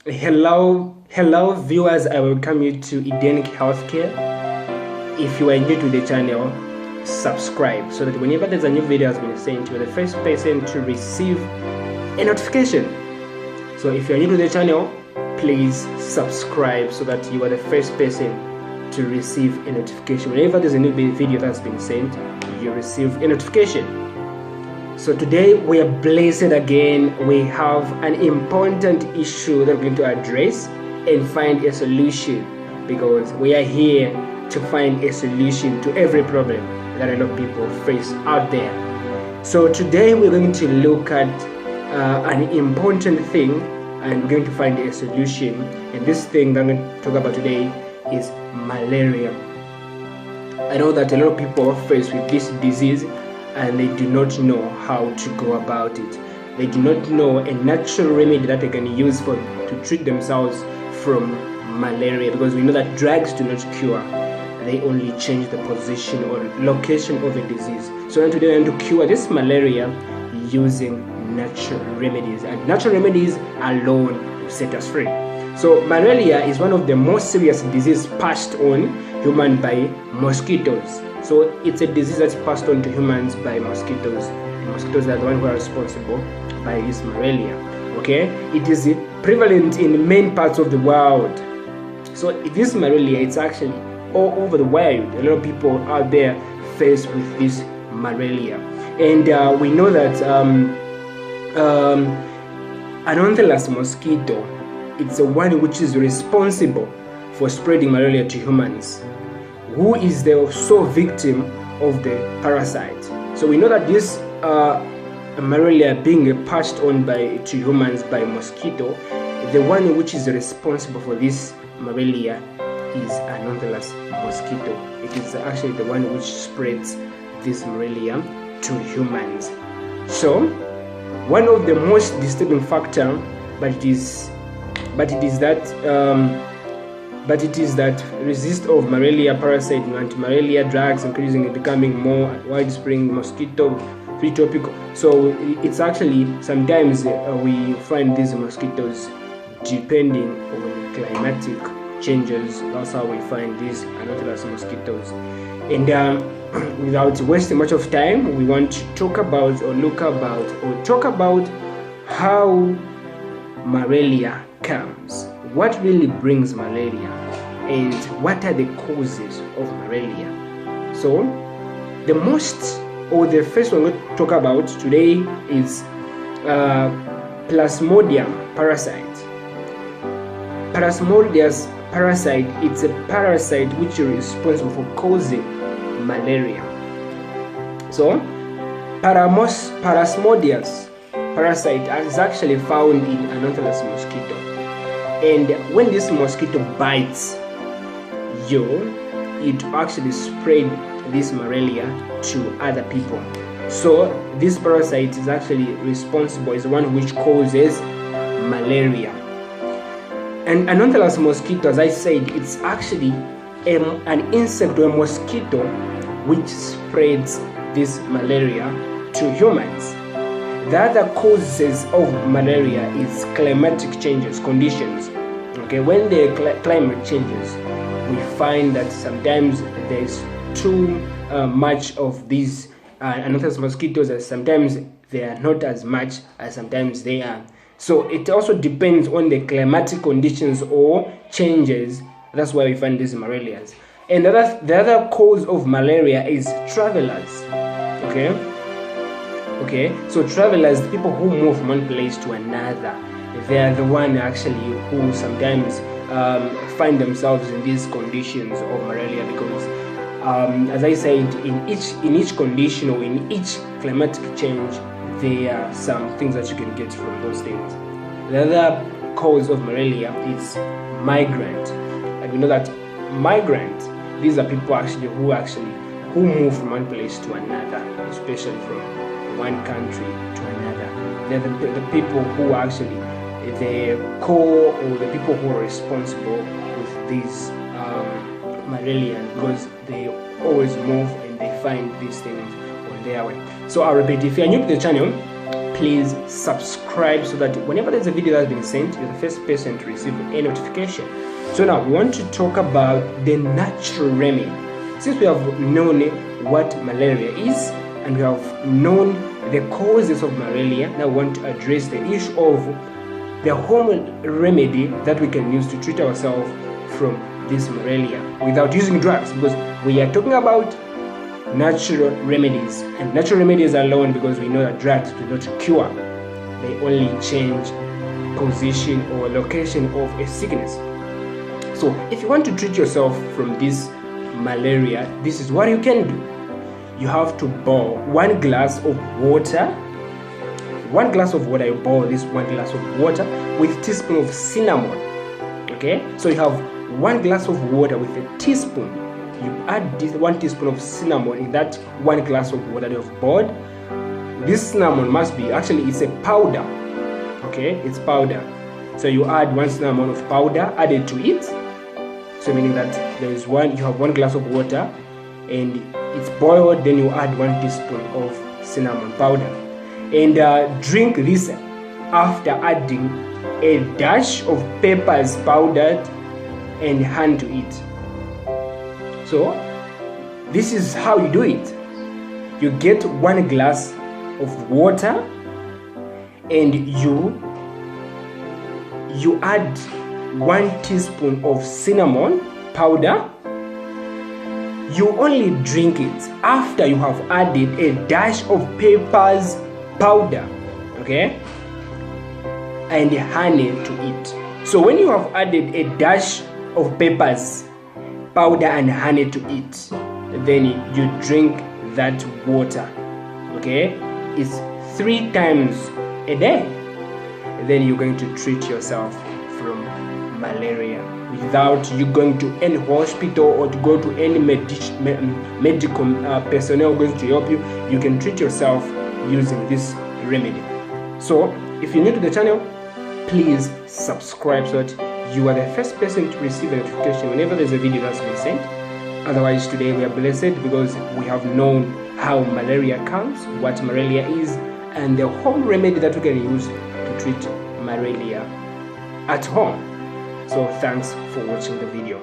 Hello viewers, I welcome you to Edenic Healthcare. If you are new to the channel, subscribe so that whenever there's a new video has been sent, you are the first person to receive a notification. So if you are new to the channel, please subscribe so that you are the first person to receive a notification. Whenever there's a new video that's been sent, you receive a notification. So today we are blessed again. We have an important issue that we're going to address and find a solution, because we are here to find a solution to every problem that a lot of people face out there. So today we're going to look at an important thing, and we're going to find a solution. And this thing that I'm going to talk about today is malaria. I know that a lot of people are faced with this disease and they do not know how to go about it. They do not know a natural remedy that they can use to treat themselves from malaria, because we know that drugs do not cure, they only change the position or location of a disease. So today we're going to cure this malaria using natural remedies, and natural remedies alone will set us free. So malaria is one of the most serious diseases passed on human by mosquitoes. So it's a disease that's passed on to humans by mosquitoes. And mosquitoes are the ones who are responsible by this malaria. Okay, it is prevalent in many parts of the world. So this malaria, it's actually all over the world. A lot of people out there faced with this malaria, and we know that Anopheles mosquito, it's the one which is responsible for spreading malaria to humans, who is the sole victim of the parasite. So we know that this malaria being passed on to humans by mosquito, the one which is responsible for this malaria is Anopheles mosquito. It is actually the one which spreads this malaria to humans. So one of the most disturbing factor, but it is that resist of malaria parasite and anti-malaria drugs increasing and becoming more widespread, mosquito free tropical. So it's actually sometimes we find these mosquitoes depending on climatic changes. That's how we find these Anopheles mosquitoes. And without wasting much of time, we want to talk about how malaria comes. What really brings malaria, and what are the causes of malaria? So the first one we're going to talk about today is Plasmodium parasite. Plasmodium parasite, it's a parasite which is responsible for causing malaria. So Plasmodium parasite is actually found in Anopheles mosquito, and when this mosquito bites you, it actually spread this malaria to other people. So this parasite is actually responsible, is the one which causes malaria. And Anopheles mosquito, as I said, it's actually an insect or a mosquito which spreads this malaria to humans. The other causes of malaria is climatic changes, conditions. Okay, when the climate changes, we find that sometimes there's too much of these Anopheles mosquitoes, and sometimes they are not as much as sometimes they are. So it also depends on the climatic conditions or changes. That's why we find these malarias. And the other cause of malaria is travelers. Okay, so travelers, the people who move from one place to another, they are the one actually who sometimes find themselves in these conditions of malaria, because as I said, in each condition or in each climatic change, there are some things that you can get from those things. The other cause of malaria is migrant. And we know that migrant, these are people who move from one place to another, especially from one country to another. They're the people who are actually the core, or the people who are responsible with these malaria, because they always move and they find these things on their way. So I'll repeat, if you're new to the channel, please subscribe so that whenever there's a video that's been sent, you're the first person to receive a notification. So now we want to talk about the natural remedy. Since we have known what malaria is and we have known the causes of malaria, now we want to address the issue of the home remedy that we can use to treat ourselves from this malaria without using drugs, because we are talking about natural remedies, and natural remedies alone, because we know that drugs do not cure, they only change position or location of a sickness. So if you want to treat yourself from this malaria, this is what you can do. You have to boil 1 glass of water. 1 glass of water, you boil this 1 glass of water with a teaspoon of cinnamon. Okay, so you have 1 glass of water with a teaspoon. You add this 1 teaspoon of cinnamon in that 1 glass of water that you have boiled. This cinnamon must be, actually it's a powder. Okay, it's powder. So you add 1 cinnamon of powder added to it. So meaning that there is you have 1 glass of water and it's boiled, then you add 1 teaspoon of cinnamon powder. And drink this after adding a dash of peppers powdered and honey to it. So this is how you do it. You get 1 glass of water and you add 1 teaspoon of cinnamon powder. You only drink it after you have added a dash of peppers powder, okay, and honey to it. So when you have added a dash of peppers powder and honey to it, then you drink that water, okay. It's 3 times a day. Then you're going to treat yourself from malaria without you going to any hospital or to go to any medical personnel going to help you. You can treat yourself using this remedy. So if you're new to the channel, please subscribe so that you are the first person to receive a notification whenever there's a video that's been sent. Otherwise, today we are blessed because we have known how malaria comes, what malaria is, and the home remedy that we can use to treat malaria at home. So thanks for watching the video.